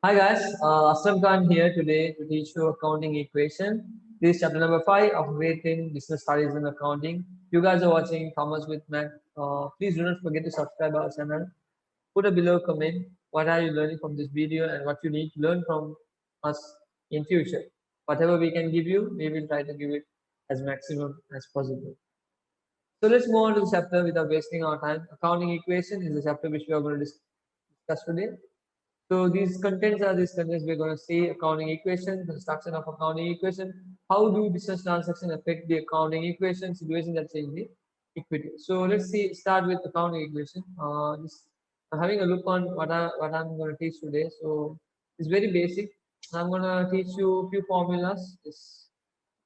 Hi guys, Aslam Khan here today to teach you accounting equation. This is chapter number 5 of Weighting Business Studies in Accounting. You guys are watching Commerce with Matt. Please do not forget to subscribe our channel. Put a below comment what are you learning from this video and what you need to learn from us in future. Whatever we can give you, we will try to give it as maximum as possible. So let's move on to the chapter without wasting our time. Accounting equation is the chapter which we are going to discuss today. So these contents we're going to see accounting equation, construction of accounting equation, how do business transaction affect the accounting equation, situation that change the equity. So let's see, start with accounting equation. Just having a look on what I'm going to teach today. So it's very basic. I'm going to teach you a few formulas.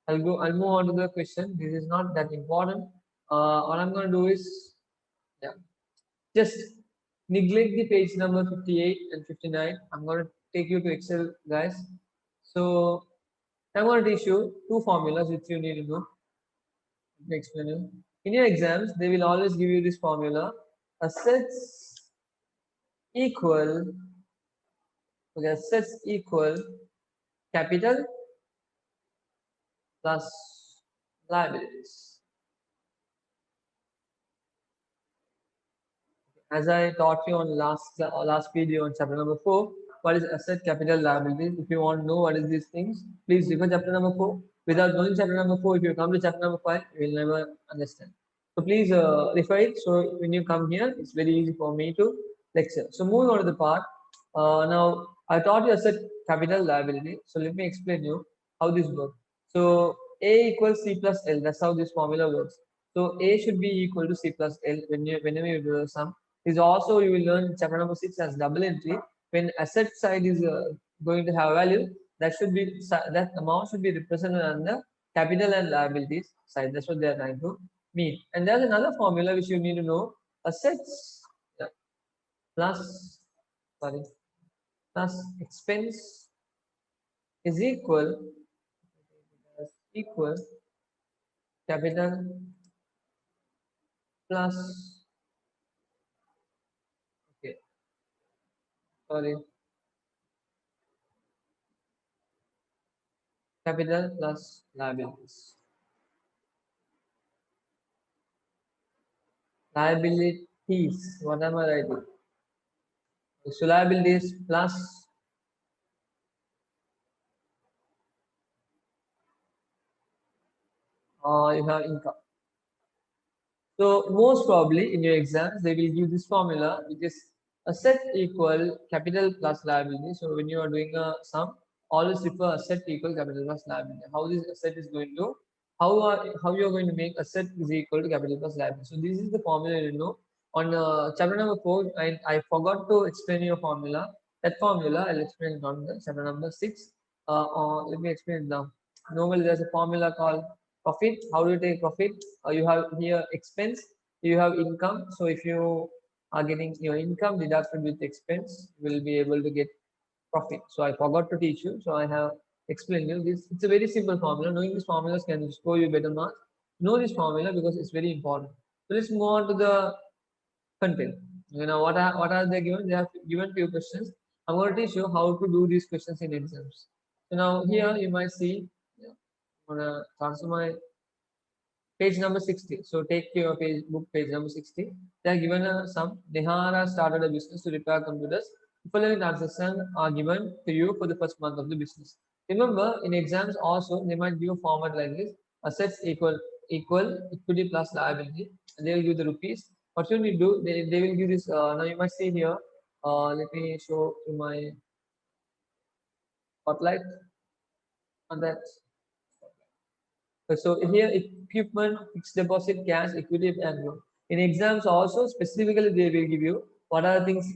I'll move on to the question. This is not that important. What I'm going to do is, yeah, just neglect the page number 58 and 59. I'm going to take you to Excel, guys. So I'm going to teach you two formulas which you need to know. Let me explain you. In your exams, they will always give you this formula. Assets equal, okay, assets equal capital plus liabilities. As I taught you on last video on chapter number 4, what is asset, capital, liabilities. If you want to know what is these things, please refer chapter number 4. Without knowing chapter number 4, if you come to chapter number 5, you will never understand. So please refer it. So when you come here, it's very easy for me to lecture. So moving on to the part. Now I taught you asset, capital, liability. So let me explain you how this works. So A equals C plus L. That's how this formula works. So A should be equal to C plus L whenever you do the sum. Is also you will learn chapter number 6 as double entry. When asset side is going to have value, that amount should be represented on the capital and liabilities side. That's what they are trying to mean. And there's another formula which you need to know. Assets, yeah, plus sorry plus expense is equal capital plus, okay, sorry, capital plus liabilities. Liabilities, what am I writing? So liabilities plus you have income. So most probably in your exams they will give this formula, which is asset equal capital plus liability. So when you are doing a sum, always refer asset equal capital plus liability. How this asset is going to, how you are going to make asset is equal to capital plus liability. So this is the formula you know. On chapter number 4, I forgot to explain your formula. That formula I'll explain it on the chapter number 6. Let me explain it now. Normally there's a formula called profit. How do you take profit? You have here expense, you have income. So if you are getting your income deducted with expense, you will be able to get profit. So I forgot to teach you. So I have explained you this. It's a very simple formula. Knowing these formulas can score you better marks. Know this formula because it's very important. So let's move on to the content. You know what are they given? They have given few questions. I'm going to teach you how to do these questions in exams. So now here you might see, yeah, I'm gonna transfer my page number 60. So take your book page number 60. They are given a sum. Nihara started a business to repair computers. The following transactions are given to you for the first month of the business. Remember, in exams also they might give a format like this: assets equal equity plus liability. And they will give the rupees. What you need to do? They will give this. Now you might see here. Let me show to my spotlight on that. So here equipment, fixed deposit, cash, equity, and loan. In exams also specifically they will give you what are the things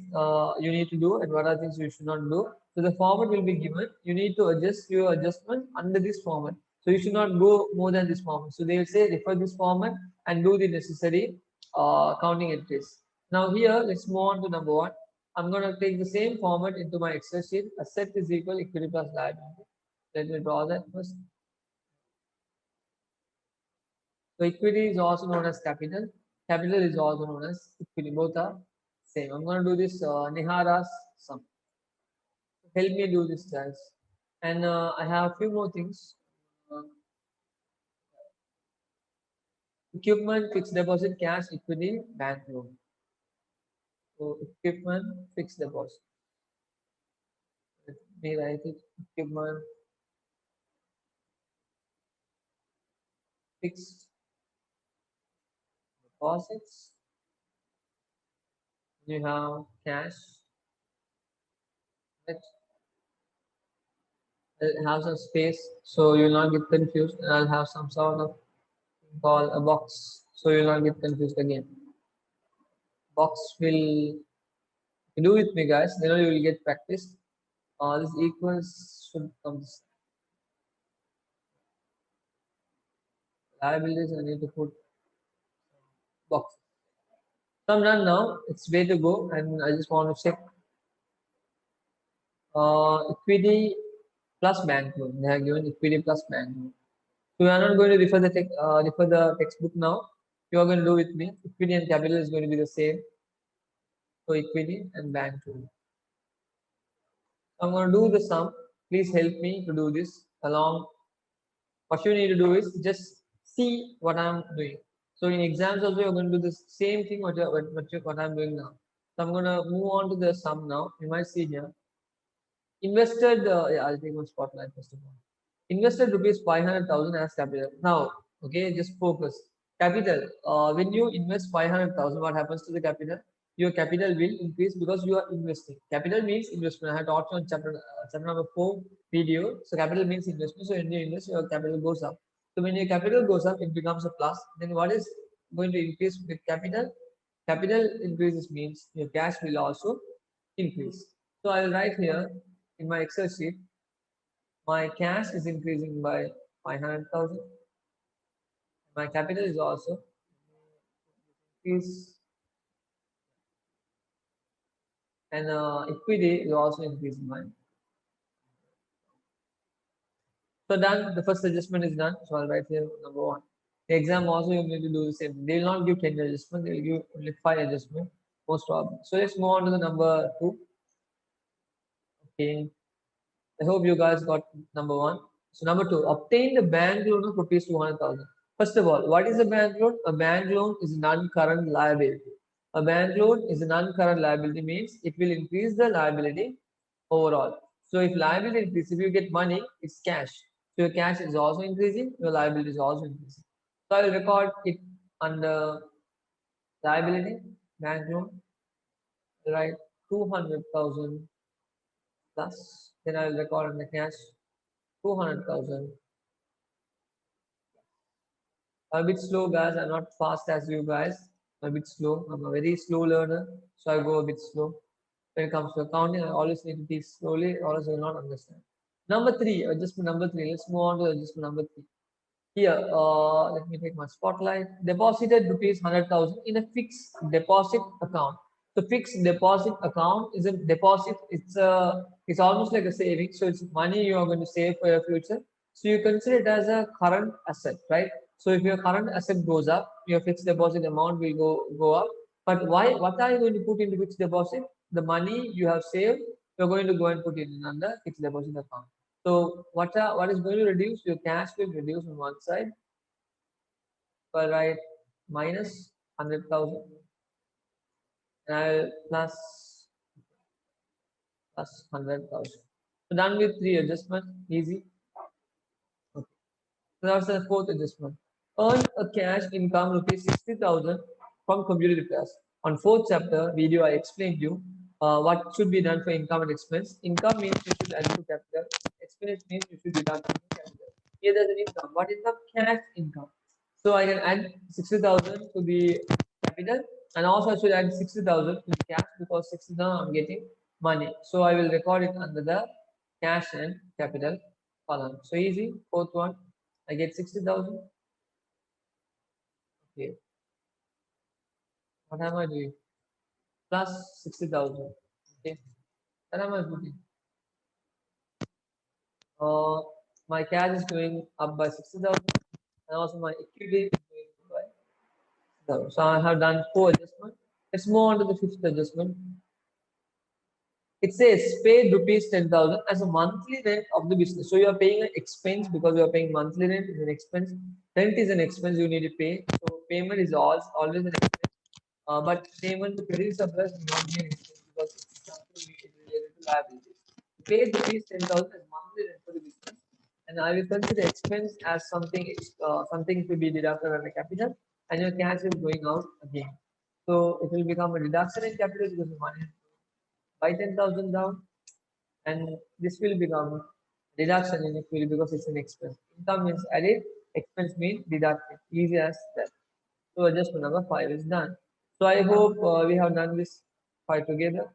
you need to do and what are the things you should not do. So the format will be given. You need to adjust your adjustment under this format. So you should not go more than this format. So they will say refer this format and do the necessary counting entries. Now here let's move on to number 1. I'm going to take the same format into my Excel sheet. Asset is equal equity plus liability. Let me draw that first. So equity is also known as capital. Capital is also known as equity. Both are same. I'm going to do this Nihara's sum. Help me do this, guys. And I have a few more things. Uh, Equipment, fixed deposit, cash, equity, bank loan. So equipment, fixed deposit. Let me write it. Equipment, fixed deposits. You have cash. Let I'll have some space so you'll not get confused. And I'll have some sort of call a box so you'll not get confused again. Box will do with me, guys. Then you will get practice. This equals should come this liabilities. I need to put box. So I'm done now. It's way to go, and I just want to check equity plus bank loan. They have given equity plus bank loan. So we are not going to refer the textbook now. You are going to do with me. Equity and capital is going to be the same. So equity and bank loan. I'm going to do the sum. Please help me to do this along. What you need to do is just see what I'm doing. So in exams also you're going to do the same thing what I'm doing now. So I'm going to move on to the sum now. You might see here. Invested, yeah, I'll take one spotlight first of all. Invested rupees 500,000 as capital. Now, okay, just focus. Capital. When you invest 500,000, what happens to the capital? Your capital will increase because you are investing. Capital means investment. I had taught you on chapter number 4 video. So capital means investment. So when you invest, your capital goes up. So when your capital goes up, it becomes a plus. Then what is going to increase with capital? Capital increases means your cash will also increase. So I'll write here in my Excel sheet, my cash is increasing by 500,000. My capital is also increase, and equity is also increasing mine. So done. The first adjustment is done. So I'll write here number 1. The exam also you need to do the same. They will not give 10 adjustment. They will give only 5 adjustment most probably. So let's move on to the number 2. Okay. I hope you guys got number 1. So number 2, obtain the bank loan of rupees 200,000. First of all, what is a bank loan? A bank loan is a non-current liability. A bank loan is a non-current liability means it will increase the liability overall. So if liability increases, if you get money, it's cash. So your cash is also increasing, your liability is also increasing. So I will record it under liability, bank loan, right? 200,000 plus. Then I will record under cash 200,000. I'm a bit slow, guys. I'm not fast as you guys. I'm a bit slow. I'm a very slow learner, so I go a bit slow. When it comes to accounting, I always need to teach slowly, or else I will not understand. Number 3, adjustment number 3. Let's move on to adjustment number 3. Here, let me take my spotlight. Deposited rupees 100,000 in a fixed deposit account. So fixed deposit account is a deposit. It's almost like a saving. So it's money you are going to save for your future. So you consider it as a current asset, right? So if your current asset goes up, your fixed deposit amount will go up. But why? What are you going to put into fixed deposit? The money you have saved, you're going to go and put it in under fixed deposit account. So what is going to reduce? Your cash will reduce on one side. So I write minus 100,000 and I'll plus 100,000. So done with 3 adjustment, easy. Okay. So that's the 4th adjustment. Earn a cash income rupees 60,000 from computer repairs. On 4th chapter video, I explained you what should be done for income and expense. Income means you should add to capital. Expense means you should deduct from capital. Here there's an income. What is the cash income? So I can add 60,000 to the capital, and also I should add 60,000 to the cash because 60,000 I'm getting money. So I will record it under the cash and capital column. So easy. 4th one, I get 60,000. Okay. What am I doing? Plus 60,000. Okay. What am I putting? Uh, my cash is going up by 60,000, and also my equity is going up by 60,000. So I have done 4 adjustments. Let's move on to the 5th adjustment. it says paid rupees 10,000 as a monthly rent of the business. So you are paying an expense because you are paying monthly rent is an expense. Rent is an expense you need to pay. So payment is always an expense. But payment to credit surplus will not be an expense because it's something related to liabilities. Paid rupees 10,000 as monthly rent for the business, and I will consider expense as something to be deducted under capital, and your cash is going out again. So it will become a reduction in capital because the money by 10,000 down, and this will become reduction in equity because it's an expense. Income means added, expense means deducted. Easy as that. So adjustment number 5 is done. So I hope we have done this 5 together.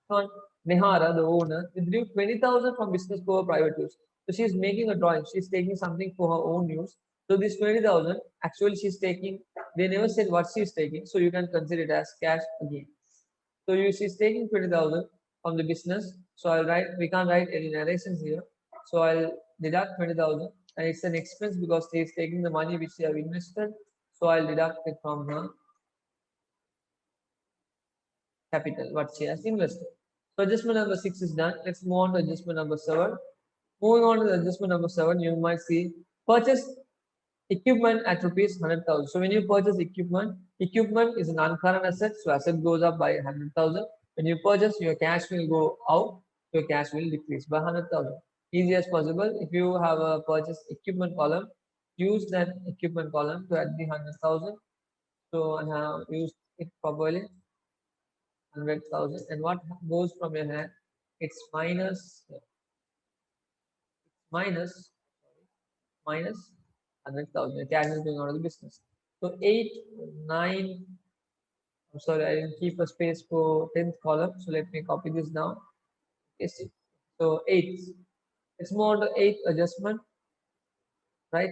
On Nehara, the owner, withdrew 20,000 from business for private use. So she's making a drawing. She's taking something for her own use. So this 20,000, actually she's taking, they never said what she's taking. So you can consider it as cash again. So you she's taking 20,000 from the business. So I'll write, we can't write any narrations here. So I'll deduct 20,000 and it's an expense because she's taking the money which she have invested. So I'll deduct it from her capital, what she has invested. So adjustment number 6 is done. Let's move on to adjustment number 7. Moving on to the adjustment number 7, you might see purchase equipment at rupees 100,000. So when you purchase equipment, equipment is a non-current asset, so asset goes up by 100,000. When you purchase, your cash will go out, your cash will decrease by 100,000. Easy as possible. If you have a purchase equipment column, use that equipment column to add the 100,000. So I have used it properly, 100,000. And what goes from your hand? It's minus 100,000. The cash is going out of the business. So 8, 9. I'm sorry, I didn't keep a space for 10th column. So let me copy this down. Yes. So 8. Let's move on to 8th adjustment, right?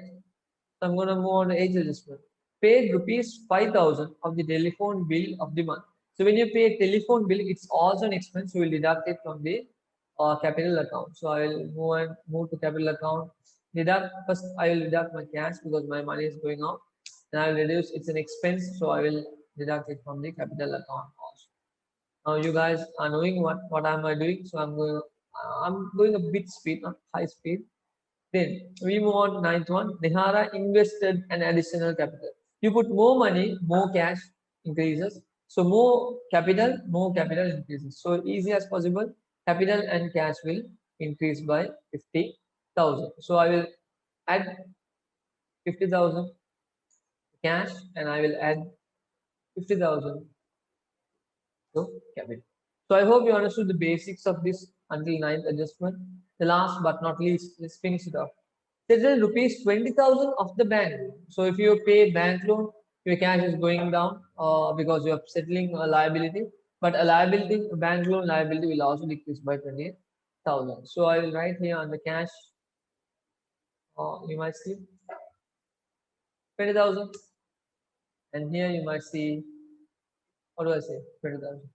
So I'm going to move on to 8th adjustment. Paid rupees 5,000 of the telephone bill of the month. So when you pay a telephone bill, it's also an expense. You will deduct it from the capital account. So I will move to capital account. Deduct first. I will deduct my cash because my money is going out. Then I will reduce. It's an expense, so I will deduct it from the capital account also. Now you guys are knowing what am I doing. So I'm going a bit speed, not high speed. Then we move on to ninth one. Nihara invested an additional capital. You put more money, more cash increases. So more capital increases. So easy as possible, capital and cash will increase by 50,000. So I will add 50,000 cash and I will add 50,000 to capital. So I hope you understood the basics of this until ninth adjustment. The last but not least, let's finish it off. Settle rupees 20,000 of the bank. So if you pay bank loan, your cash is going down because you are settling a liability. But a bank loan liability will also decrease by 20,000. So I will write here on the cash, you might see 20,000. And here you might see, what do I say, 20,000.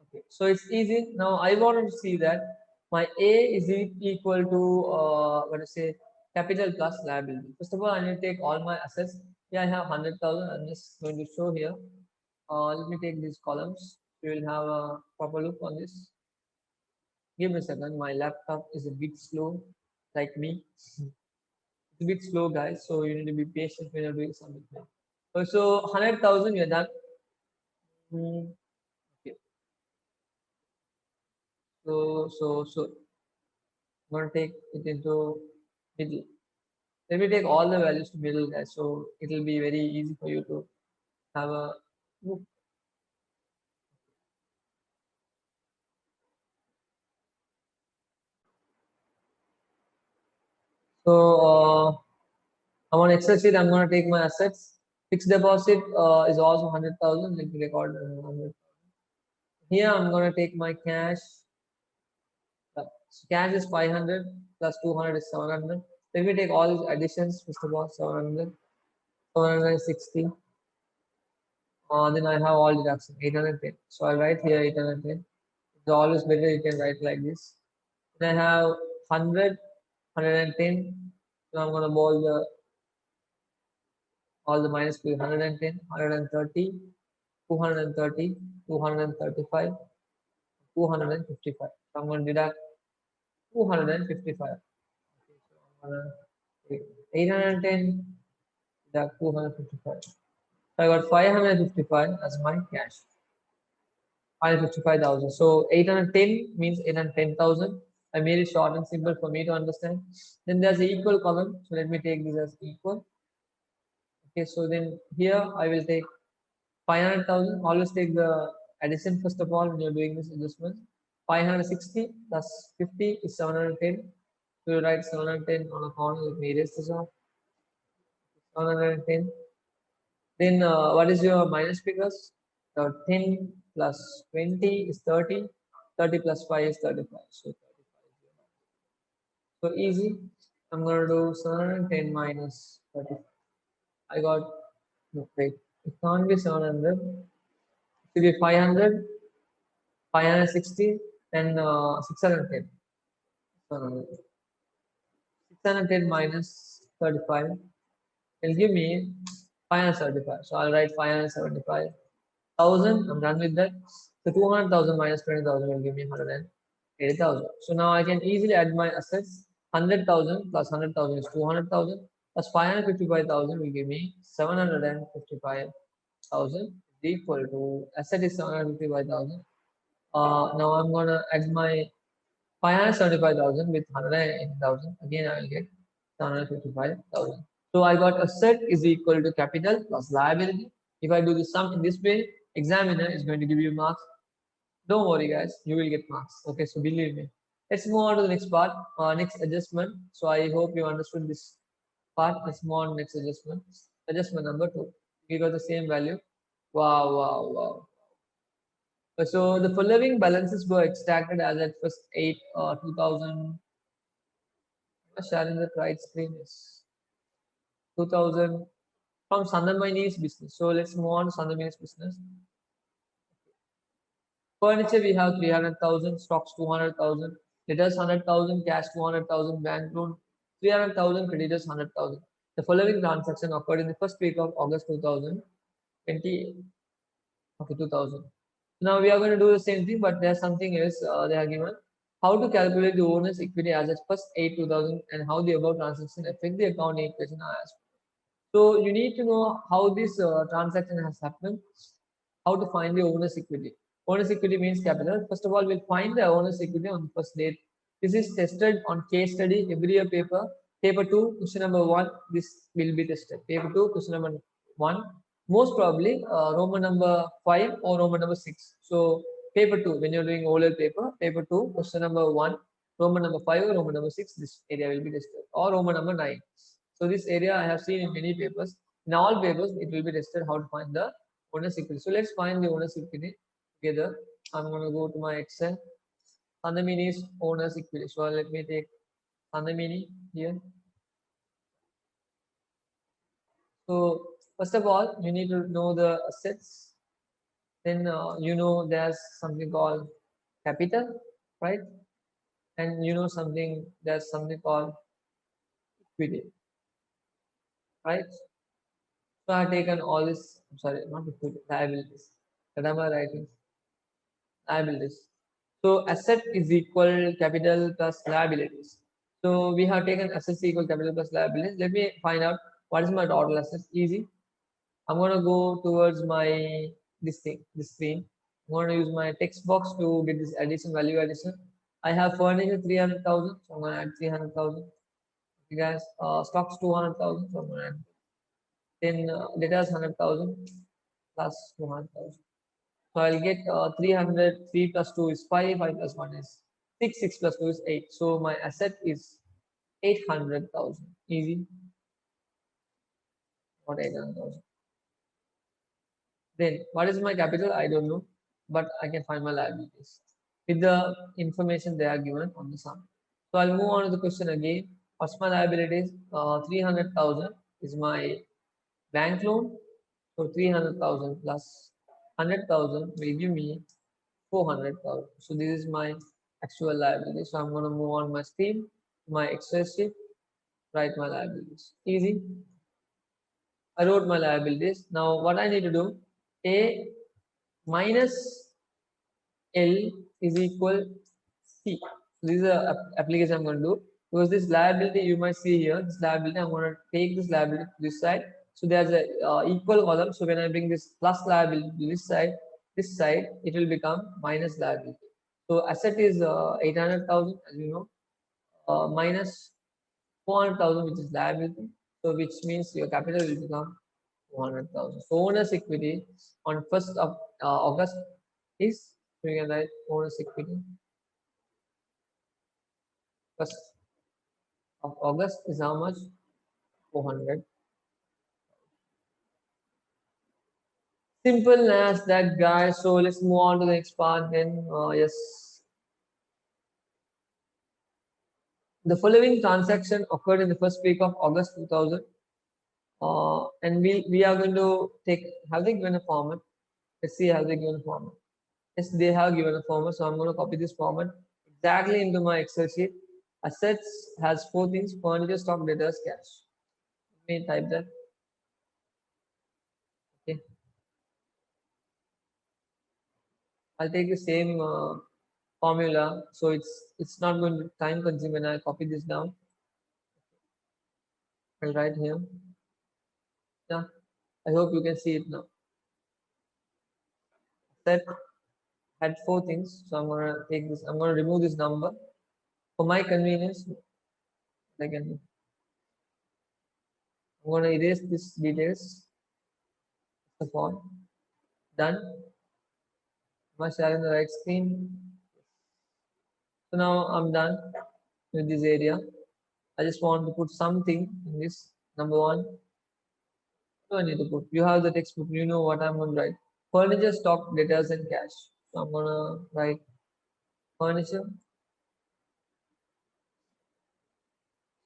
Okay, so it's easy. Now I want to see that my A is equal to what to say, capital plus liability. First of all, I need to take all my assets. Here I have 100,000. I'm just going to show here. Let me take these columns. We will have a proper look on this. Give me a second. My laptop is a bit slow, like me. It's a bit slow, guys. So you need to be patient when you're doing something. So 100,000, you're done. Hmm, okay. So I'm going to take it into middle. Let me take all the values to middle, guys. So it will be very easy for you to have a look. So I'm on Excel sheet. I'm going to take my assets. Fixed deposit is also 100,000. Let me record 100. Here I'm going to take my cash. So cash is 500 plus 200 is 700. Let me take all these additions. First of all, 700, 760. Then I have all deduction 810. So I'll write here 810. It's always better you can write like this. Then I have 100, 110. So I'm going to bold the all the minus will be 110, 130, 230, 235, 255. So I'm going to deduct 255. Okay, so I'm going to 810 deduct 255. So I got 555 as my cash. 555,000. So 810 means 810,000. I made it short and simple for me to understand. Then there's the equal column. So let me take this as equal. Okay, so then here I will take 500,000. Always take the addition first of all when you're doing this adjustment. 560 plus 50 is 710. So you write 710 on a corner. Let me erase this off. 710. Then what is your minus figures? 10 plus 20 is 30. 30 plus 5 is 35. So 35 is your minus. So easy. I'm going to do 710 minus 35. I got, no, wait, it can't be 700. It should be 500, 560, and 610. 610 minus 35 will give me 575. So I'll write 575,000. I'm done with that. So 200,000 minus 20,000 will give me 180,000. So now I can easily add my assets. 100,000 plus 100,000 is 200,000 plus 555,000 will give me 755,000 equal to asset is 755,000. Now I'm gonna add my 575,000 with 180,000. Again, I will get 755,000. So I got asset is equal to capital plus liability. If I do the sum in this way, examiner is going to give you marks. Don't worry, guys, you will get marks. Okay, so believe me. Let's move on to the next part, next adjustment. So I hope you understood this part. Let's move on to next adjustment. Adjustment number 2. We got the same value. Wow, wow, wow. So the following balances were extracted as at first 8 2000. Sharing the right screen is 2000 from Sandamani's business. So let's move on to Sandamani's business. Furniture we have 300,000, stocks 200,000, debtors 100,000, cash 200,000, bank loan 300,000, creditors 100,000. The following transaction occurred in the first week of August 2020. Okay, 2000. Now we are going to do the same thing, but there's something else they are given. How to calculate the owner's equity as at first 8 2000 and how the above transaction affect the account equation are asked. So you need to know how this transaction has happened, how to find the owner's equity. Owner's equity means capital. First of all, we'll find the owner's equity on the first date. This is tested on case study every year paper. Paper 2, question number 1, this will be tested. Paper 2, question number 1, most probably Roman number 5 or Roman number 6. So paper 2, when you're doing O-level paper, paper 2, question number 1, Roman number 5 or Roman number 6, this area will be tested. Or Roman number 9. So this area I have seen in many papers. In all papers, it will be tested how to find the owner's equity. So let's find the owner's equity together. I'm going to go to my Excel. Sandamini's owner's equity. So let me take Sandamini here. So first of all, you need to know the assets. Then you know there's something called capital, right? And you know something, there's something called equity, right? So I have taken all this, I'm sorry, not equity, liabilities. What am I writing? Liabilities. So asset is equal capital plus liabilities. So we have taken assets equal capital plus liabilities. Let me find out what is my total assets. Easy. I'm gonna go towards my this thing, this screen. I'm gonna use my text box to get this addition, value addition. I have furniture 300,000, so I'm gonna add 300,000. You guys, stocks 200,000, so I'm gonna add. Then debtors 100,000 plus 200,000. So I'll get 300, 3 plus 2 is 5, 5 plus 1 is 6, 6 plus 2 is 8. So my asset is 800,000. Easy. What 800,000. Then what is my capital? I don't know, but I can find my liabilities with the information they are given on the sum. So I'll move on to the question again. What's my liabilities? 300,000 is my bank loan. So 300,000 plus 100,000 will give me 400,000. So this is my actual liability. So I'm going to move on my screen, my Excel sheet, write my liabilities. Easy. I wrote my liabilities. Now what I need to do, A minus L is equal C. So this is a application I'm going to do. Because this liability you might see here, this liability, I'm going to take this liability to this side. So there's a equal column. So when I bring this plus liability to this side, it will become minus liability. So asset is 800,000, as you know, minus 400,000, which is liability. So which means your capital will become 400,000. So owner's equity on 1st of August is, so you can write owner's equity 1st of August is how much? 400. Simple as that, guys. So let's move on to the next part then. Yes. The following transaction occurred in the first week of August 2000. And we are going to take, have they given a format? Let's see, have they given a format? Yes, they have given a format. So I'm going to copy this format exactly into my Excel sheet. Assets has 4 things: furniture, stock, debtors, cash. Let me type that. Okay. I'll take the same formula. So it's not going to be time consuming when I copy this down. I'll write here. Yeah. I hope you can see it now. Set had 4 things. So I'm going to take this. I'm going to remove this number for my convenience. Again, I'm going to erase this details. The font. Done. Am I sharing the right screen? So now I'm done with this area. I just want to put something in this. Number 1. So I need to put. You have the textbook. You know what I'm going to write. Furniture, stock, debtors, and cash. So I'm going to write furniture,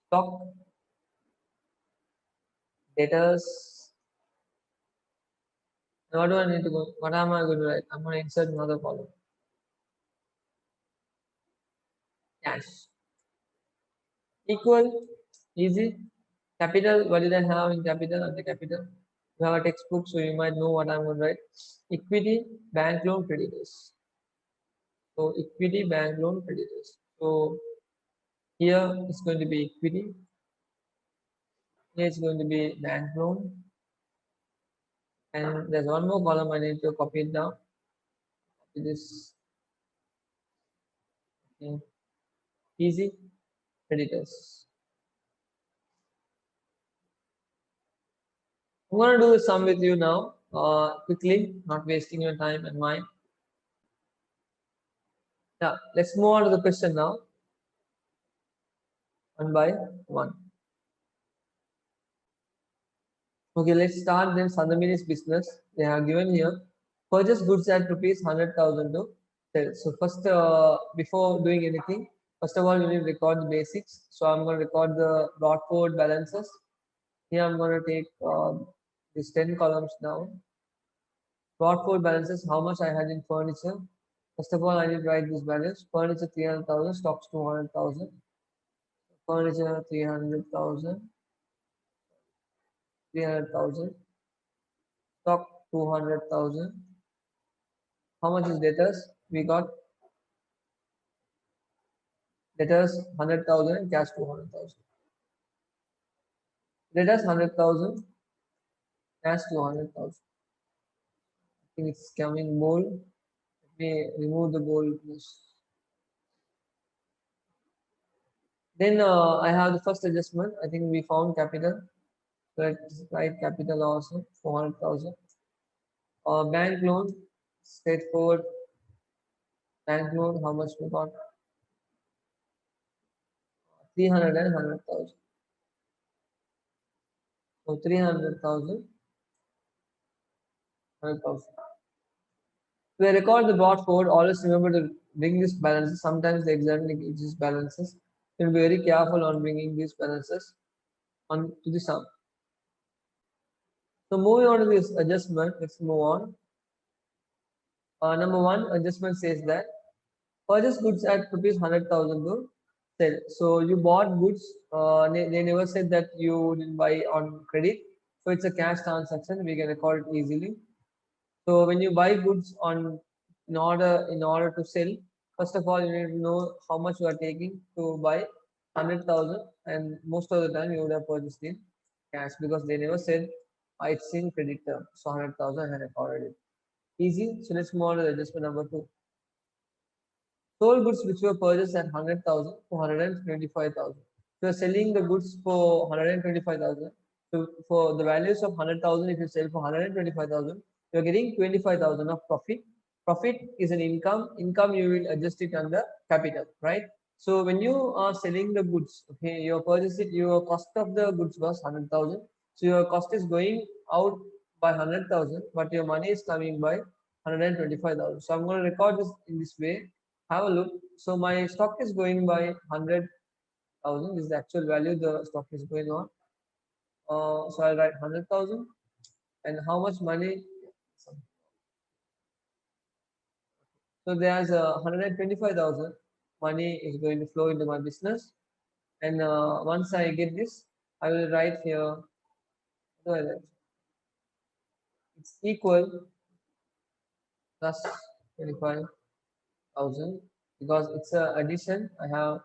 stock, debtors. And what do I need to go? What am I going to write? I'm going to insert another column. Cash. Equal. Easy. Capital. What did I have in capital? Under capital. You have a textbook, so you might know what I'm going to write. Equity, bank loan, creditors. So equity, bank loan, creditors. So here it's going to be equity. Here it's going to be bank loan. And there's one more column I need to copy it down. Copy this. Okay. Easy, creditors. I'm going to do some with you now, quickly, not wasting your time and mine. Yeah, let's move on to the question now, one by one. Okay, let's start then. Sadamini's business. They have given here purchase goods at rupees 100,000 to sell. So first, before doing anything, first of all, you need to record the basics. So I'm going to record the brought forward balances. Here I'm going to take these 10 columns down. Brought forward balances, how much I had in furniture. First of all, I need to write this balance. Furniture 300,000, stocks 200,000. Furniture 300,000, 300,000. Stock 200,000. How much is debtors? We got debtors 100,000 and cash 200,000. Debtors 100,000, cash 200,000. I think it's coming bold. Let me remove the bold, please. Then I have the first adjustment. I think we found capital. Let's write capital also 400,000. Bank loan, straightforward. Bank loan, how much we got? 300 and 100,000. So 300,000, 100,000. To record the brought forward, always remember to bring these balances. Sometimes the examiner gives these balances. You will be very careful on bringing these balances on to the sum. So moving on to this adjustment, let's move on. Number 1 adjustment says that purchase goods at rupees 100,000 to sell. So you bought goods. They never said that you didn't buy on credit. So it's a cash transaction. We can record it easily. So when you buy goods on in order to sell, first of all you need to know how much you are taking to buy 100,000, and most of the time you would have purchased in cash because they never said it's in credit term. So 100,000 and recorded it. Easy. So let's move on to the adjustment number two. Sold goods which were purchased at 100,000 to 125,000. So you're selling the goods for 125,000. So for the values of 100,000, if you sell for 125,000, you're getting 25,000 of profit. Profit is an income. Income you will adjust it under capital, right? So when you are selling the goods, okay, your purchase it, your cost of the goods was 100,000. So your cost is going out by 100,000, but your money is coming by 125,000. So I'm going to record this in this way. Have a look. So my stock is going by 100,000. This is the actual value the stock is going on. So I'll write 100,000, and how much money. So there's 125,000 money is going to flow into my business, and once I get this, I will write here. What do I write? It's equal plus 25,000 because it's a addition. I have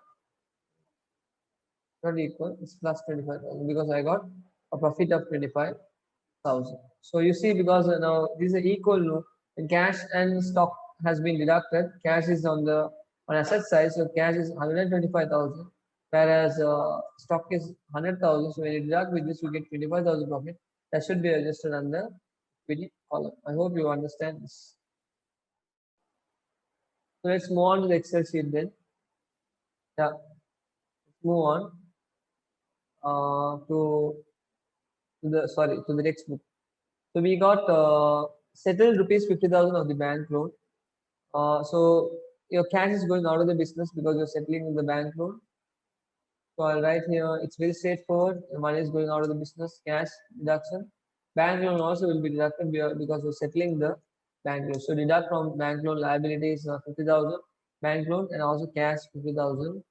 not equal. It's plus 25,000 because I got a profit of 25,000. So you see, because now this is an equal loop, and cash and stock has been deducted. Cash is on the on asset side, so cash is 125,000, whereas stock is 100,000. So when you deduct with this, you get 25,000 profit. That should be adjusted under equity column. I hope you understand this. So let's move on to the Excel sheet then. Yeah, let's move on to the textbook. So we got settled rupees 50,000 of the bank loan. So your cash is going out of the business because you're settling in the bank loan. So I'll write here, it's very straightforward. The money is going out of the business, cash deduction. Bank loan also will be deducted because you're settling the bank loan. So deduct from bank loan liabilities 50,000, bank loan, and also cash 50,000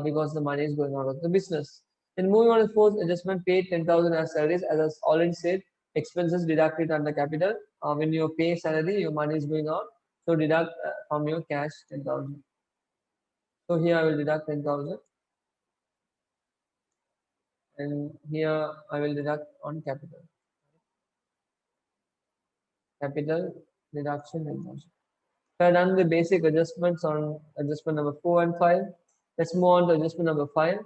because the money is going out of the business. Then moving on to the fourth adjustment, paid 10,000 as salaries. As I already said, expenses deducted under capital. When you pay salary, your money is going out. So deduct from your cash 10,000. So here I will deduct 10,000, and here I will deduct on capital. Capital deduction 10,000. So I've done the basic adjustments on adjustment number 4 and 5. Let's move on to adjustment number 5.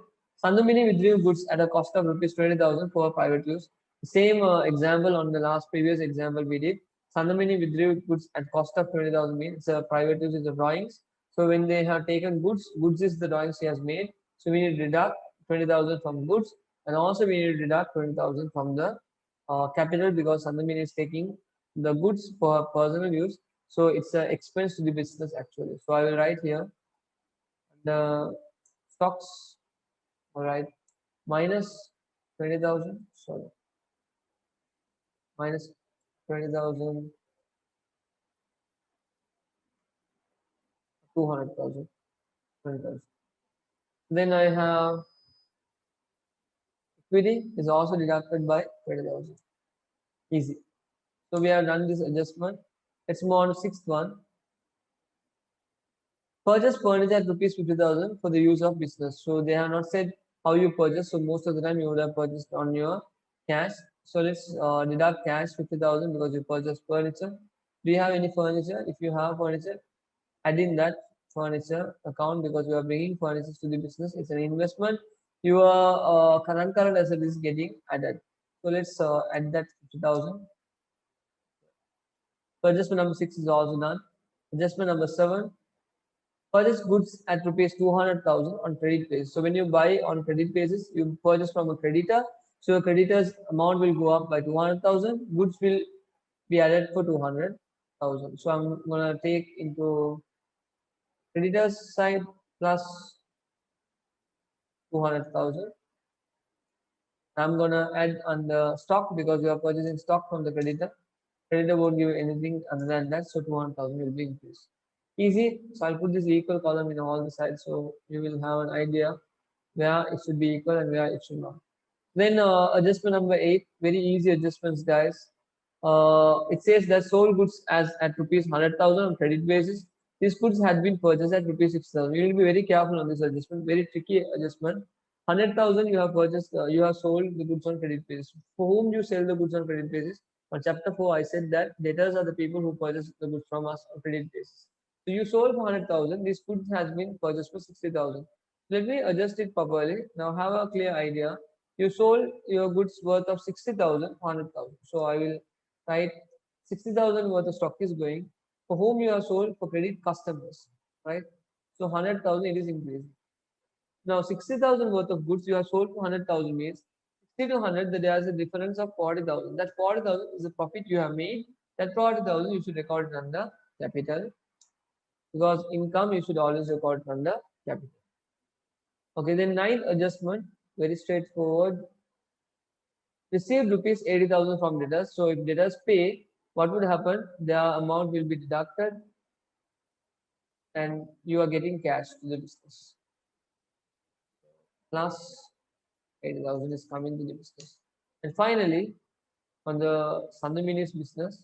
Sandhamini withdrew goods at a cost of rupees 20,000 for private use. Same example on the last previous example we did. Sandhamini withdrew goods at cost of 20,000 means private use is the drawings. So when they have taken goods, goods is the drawings he has made. So we need to deduct 20,000 from goods, and also we need to deduct 20,000 from the capital because Sandhamini is taking the goods for personal use. So it's an expense to the business actually. So I will write here the stocks, all right, minus 20,000, sorry, minus 20,000, 200,000, 20,000. Then I have equity is also deducted by 20,000. Easy. So we have done this adjustment. Let's move on to sixth one. Purchase furniture at rupees 50,000 for the use of business. So they have not said how you purchase. So most of the time you would have purchased on your cash. So let's deduct cash 50,000 because you purchased furniture. Do you have any furniture? If you have furniture, add in that furniture account because you are bringing furniture to the business. It's an investment. Your current asset is getting added. So let's add that 50,000. So adjustment number 6 is also done. Adjustment number 7. Purchase goods at rupees 200,000 on credit basis. So when you buy on credit basis, you purchase from a creditor. So your creditor's amount will go up by 200,000. Goods will be added for 200,000. So I'm gonna take into creditor's side plus 200,000. I'm gonna add on the stock because you are purchasing stock from the creditor. Creditor won't give anything other than that, so 200,000 will be increased. Easy. So I'll put this equal column in all the sides so you will have an idea where it should be equal and where it should not. Then adjustment number 8, very easy adjustments, guys. It says that sold goods as at rupees 100,000 on credit basis. These goods had been purchased at rupees 6,000. You need to be very careful on this adjustment. Very tricky adjustment. 100,000 you have purchased, you have sold the goods on credit basis. For whom you sell the goods on credit basis? On chapter 4, I said that debtors are the people who purchase the goods from us on credit basis. So you sold for 100,000. These goods has been purchased for 60,000. Let me adjust it properly. Now have a clear idea. You sold your goods worth of 60,000, 100,000. So I will write 60,000 worth of stock is going. For whom you have sold? For credit customers, right? So 100,000 it is increasing. Now 60,000 worth of goods you have sold for 100,000 means 60 to 100 that there is a difference of 40,000. That 40,000 is the profit you have made. That 40,000 you should record it under capital, because income you should always record it under capital. Okay, then ninth adjustment, very straightforward. Received rupees 80,000 from debtors. So if debtors pay, what would happen? Their amount will be deducted and you are getting cash to the business. Plus 80,000 is coming to the business. And finally, on the Sandhamini's business,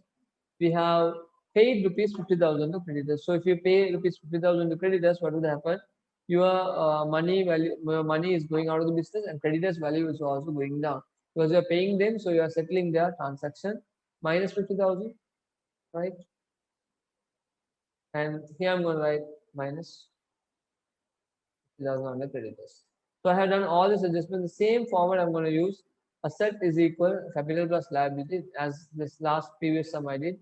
we have paid rupees 50,000 to creditors. So if you pay rupees 50,000 to creditors, what would happen? Your money is going out of the business and creditors value is also going down because you are paying them, so you are settling their transaction minus 50,000, right? And here I'm going to write minus 50,000 on the creditors. So I have done all this adjustment. The same format I'm going to use. Asset is equal capital plus liability as this last previous sum I did.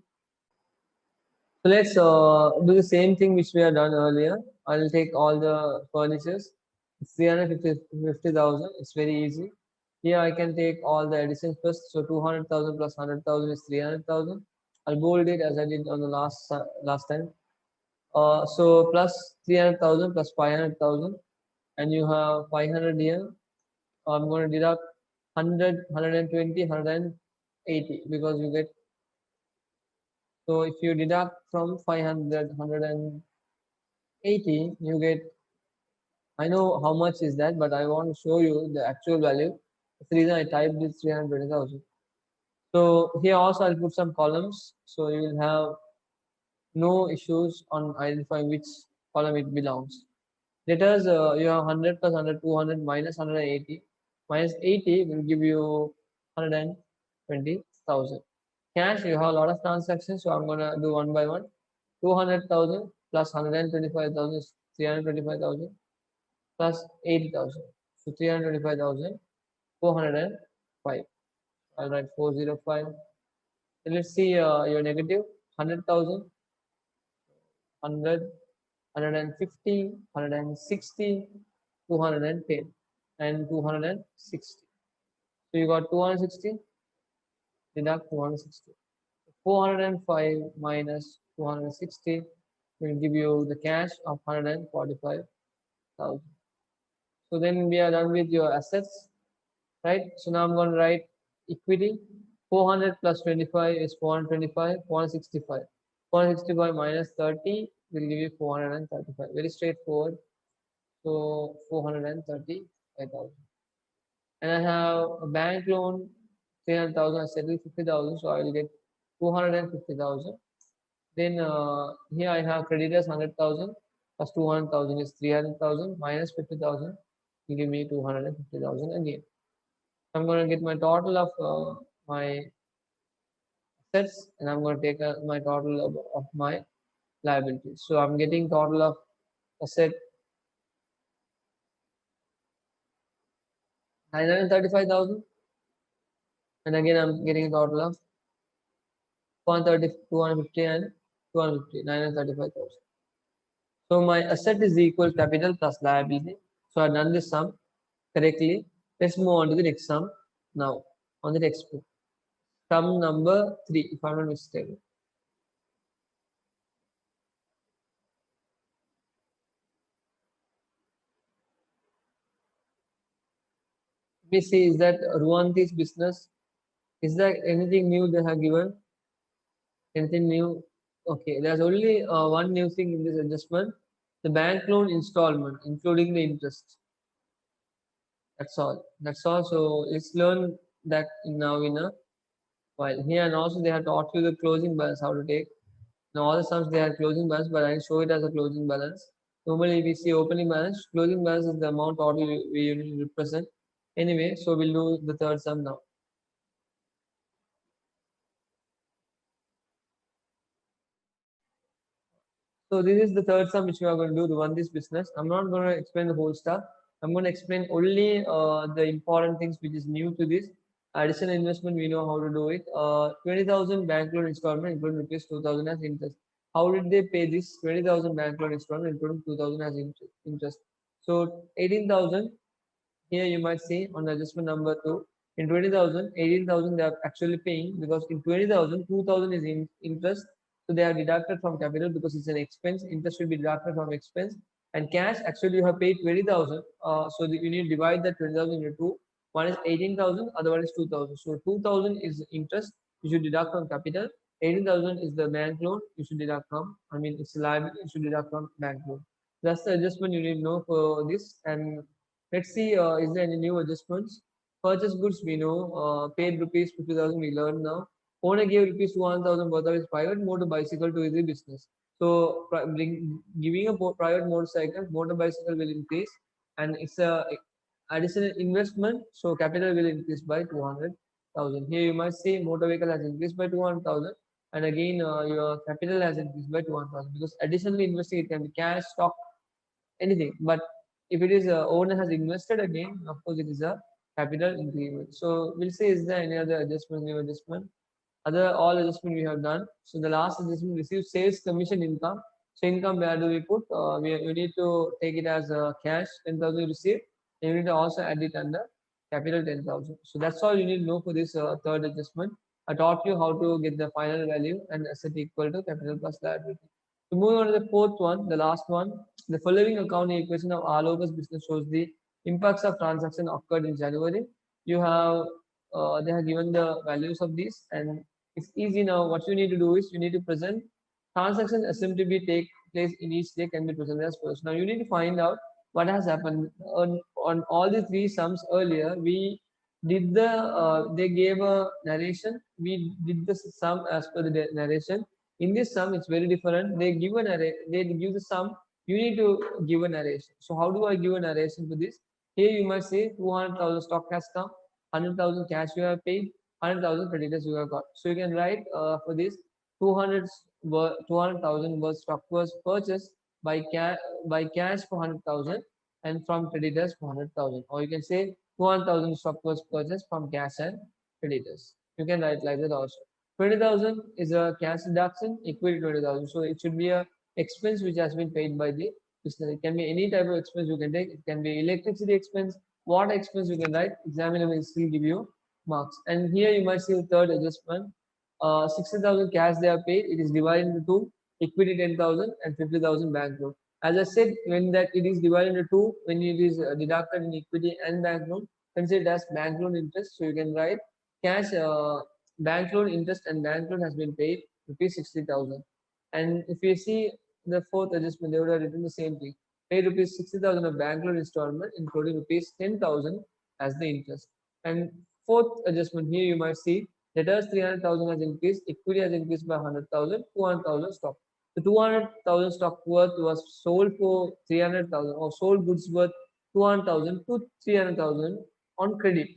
So let's do the same thing which we have done earlier. I'll take all the furnitures. It's 350,000. It's very easy. Here I can take all the additions first. So 200,000 plus 100,000 is 300,000. I'll bold it as I did on the last time. So plus 300,000 plus 500,000, and you have 500 here. I'm going to deduct 100, 120, 180 because you get. So if you deduct from 500, 180, you get. I know how much is that, but I want to show you the actual value. That's the reason I typed this 320,000. So here also I'll put some columns, so you will have no issues on identifying which column it belongs. Debtors, you have 100 plus 100, 200 minus 180. Minus 80 will give you 120,000. Cash, you have a lot of transactions, so I'm going to do one by one. 200,000 plus 125,000 is 325,000 plus 80,000. So 325,000, 405. I'll write 405. So let's see your negative 100,000, 100, 150, 160, 210, and 260. So you got 260, deduct 260. 405 minus 260 will give you the cash of 145,000. So then we are done with your assets, right? So now I'm going to write equity. 400 plus 25 is 425, 465. 465 minus 30 will give you 435. Very straightforward. So 435,000. And I have a bank loan 300,000. I settled 50,000, so I will get 250,000. Then here I have creditors 100,000 plus 200,000 is 300,000 minus 50,000 will give me 250,000 again. I'm going to get my total of my assets and I'm going to take my total of my liabilities. So I'm getting total of asset 935,000, and again I'm getting a total of 130, 250 and 250, 935,000. So my asset is equal capital plus liability. So I've done this sum correctly. Let's move on to the next sum now on the textbook. Sum number 3, if I'm not mistaken. We see is that Ruanti's business. Is there anything new they have given? Anything new? Okay, there's only one new thing in this adjustment: the bank loan installment, including the interest. That's all. That's all. So let's learn that now in a while here, and also they have taught you the closing balance how to take. Now all the sums they have closing balance, but I show it as a closing balance. Normally we see opening balance. Closing balance is the amount total we usually represent. Anyway, so we'll do the third sum now. So this is the third sum which we are going to do to run this business. I'm not going to explain the whole stuff. I'm going to explain only the important things which is new to this. Additional investment, we know how to do it. 20,000 bank loan installment, including rupees 2,000 as interest. How did they pay this 20,000 bank loan installment, including 2,000 as interest? So 18,000 here you might see on the adjustment number 2. In 20,000, 18,000 they are actually paying because in 20,000, 2,000 is in interest. So they are deducted from capital because it's an expense. Interest will be deducted from expense. And cash, actually you have paid 20,000. So you need to divide that 20,000 into two. One is 18,000, other one is 2,000. So 2,000 is interest. You should deduct from capital. 18,000 is the bank loan. You should deduct from, I mean, it's a liability. You should deduct from bank loan. That's the adjustment you need to know for this. And let's see, is there any new adjustments? Purchase goods we know, paid rupees 50,000 we learned now. Owner gave rupees 1,000 worth of his private motor bicycle to his business. So giving a private motor bicycle will increase, and it's a additional investment. So capital will increase by 200,000. Here you might see motor vehicle has increased by 200,000, and again your capital has increased by 200,000 because additionally investing it can be cash, stock, anything. But if it is owner has invested again, of course it is a capital increment. So we'll say, is there any other adjustment, new adjustment? Other all adjustment we have done. So the last adjustment, receive sales commission income. So income, where do we put? We need to take it as cash 10,000 received. And you need to also add it under capital 10,000. So that's all you need to know for this third adjustment. I taught you how to get the final value and asset equal to capital plus liability. So moving on to the fourth one, the last one. The following accounting equation of Aloka's business shows the impacts of transaction occurred in January. You have they have given the values of these, and it's easy now. What you need to do is you need to present transactions assumed to be take place in each day can be presented as first. Now you need to find out what has happened on all the three sums earlier. We did they gave a narration. We did the sum as per the narration. In this sum, it's very different. They give an array. They give the sum. You need to give a narration. So how do I give a narration to this? Here you must say 200,000 stock has come, 100,000 cash you have paid, 100,000 creditors you have got. So you can write for this 200,000 was stock was purchased by cash for 100,000 and from creditors for 100,000. Or you can say 200,000 stock was purchased from cash and creditors. You can write like that also. 20,000 is a cash deduction equal to 20,000. So it should be a expense which has been paid by the business. It can be any type of expense you can take. It can be electricity expense, water expense you can write. Examiner will still give you marks. And here you might see the third adjustment. 60,000 cash they are paid. It is divided into two, equity 10,000 and 50,000 bank loan. As I said, when that it is divided into two, when it is deducted in equity and bank loan, consider it as bank loan interest. So you can write cash bank loan interest and bank loan has been paid rupees 60,000. And if you see the fourth adjustment, they would have written the same thing. Pay rupees 60,000 of bank loan installment, including rupees 10,000 as the interest. And fourth adjustment here you might see debtors 300,000 has increased, equity has increased by 100,000, 200,000 stock. The 200,000 stock worth was sold for 300,000 or sold goods worth 200,000 to 300,000 on credit.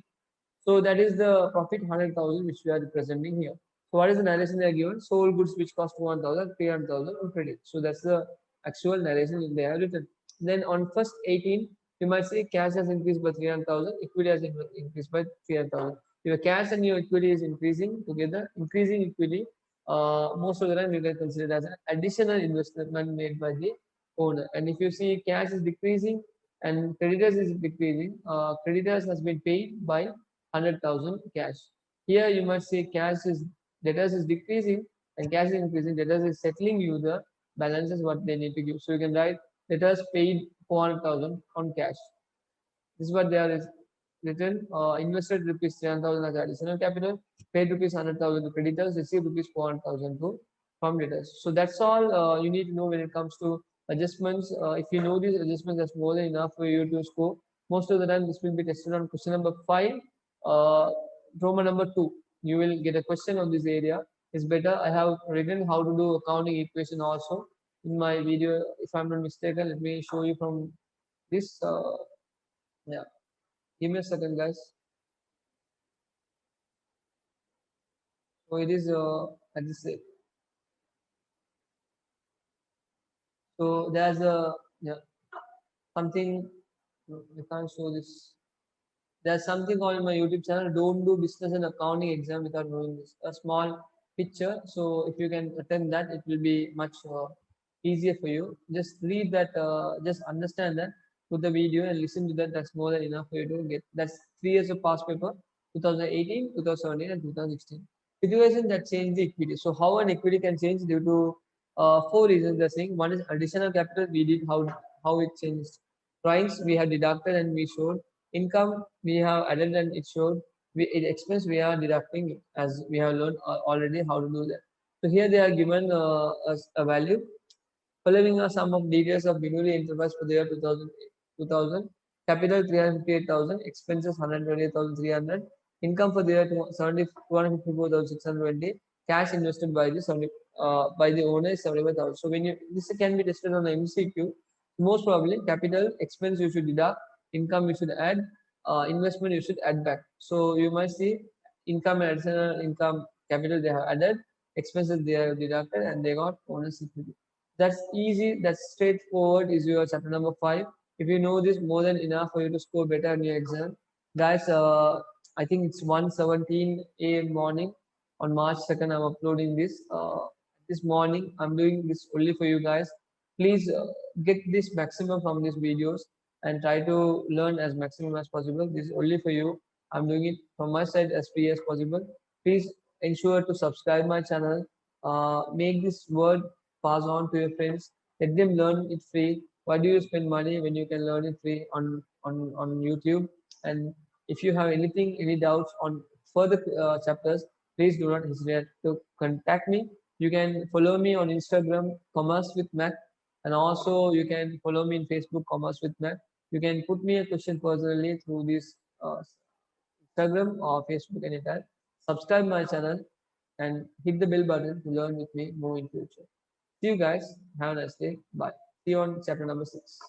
So that is the profit 100,000 which we are representing here. So what is the narration they are given? Sold goods which cost 1,000, 300,000 on credit. So that's the actual narration they have written. Then on first 18, you might say cash has increased by 300,000, equity has increased by 300,000. Your cash and your equity is increasing together, increasing equity. Most of the time you can consider it as an additional investment made by the owner. And if you see cash is decreasing and creditors is decreasing, creditors has been paid by 100,000 cash. Here you must say cash is debtors is decreasing and cash is increasing. Debtors is settling you the balances what they need to give. So you can write debtors paid 400,000 on cash. This is what they are written. Invested rupees 300,000 as additional capital. Paid rupees 100,000 to creditors. Received rupees 400,000 to from debtors. So that's all you need to know when it comes to adjustments. If you know these adjustments, that's more than enough for you to score Most of the time this will be tested on question number 5, uh, Roman number 2. You will get a question on this area. Is better. I have written how to do accounting equation also in my video. If I'm not mistaken, let me show you from this. Yeah, give me a second, guys. So it is at this. So there's a, yeah, something. No, I can't show this. There's something called in my YouTube channel. Don't do business and accounting exam without knowing this. A small picture. So if you can attend that, it will be much easier for you. Just read that. Just understand that. Put the video and listen to that. That's more than enough for you to get. That's 3 years of past paper: 2018, 2017, and 2016. Situation that changed the equity. So how an equity can change due to four reasons. They're saying one is additional capital. We did how it changed. Price we have deducted and we showed. Income we have added and it showed. Expense we are deducting as we have learned already how to do that. So here they are given us a value. Following are some of details of Binuri Enterprise for the year 2000. Capital 358,000, expenses 128,300, income for the year 254,620, cash invested by the by the owner is 75,000. So when you this can be tested on the MCQ, most probably capital expense you should deduct, income you should add, investment you should add back. So you must see income and additional income capital they have added, expenses they have deducted, and they got owner's equity. That's easy, that's straightforward is your chapter number 5. If you know this, more than enough for you to score better in your exam. Guys, I think it's 1:17 a.m. morning on March 2nd. I'm uploading this. This morning, I'm doing this only for you guys. Please get this maximum from these videos and try to learn as maximum as possible. This is only for you. I'm doing it from my side as free as possible. Please ensure to subscribe my channel. Make this word pass on to your friends. Let them learn it free. Why do you spend money when you can learn it free on YouTube? And if you have anything, any doubts on further chapters, please do not hesitate to contact me. You can follow me on Instagram, Commerce with Mac, and also you can follow me in Facebook, Commerce with Mac. You can put me a question personally through this Instagram or Facebook anytime. Subscribe my channel and hit the bell button to learn with me more in future. See you guys. Have a nice day. Bye. See you on chapter number 6.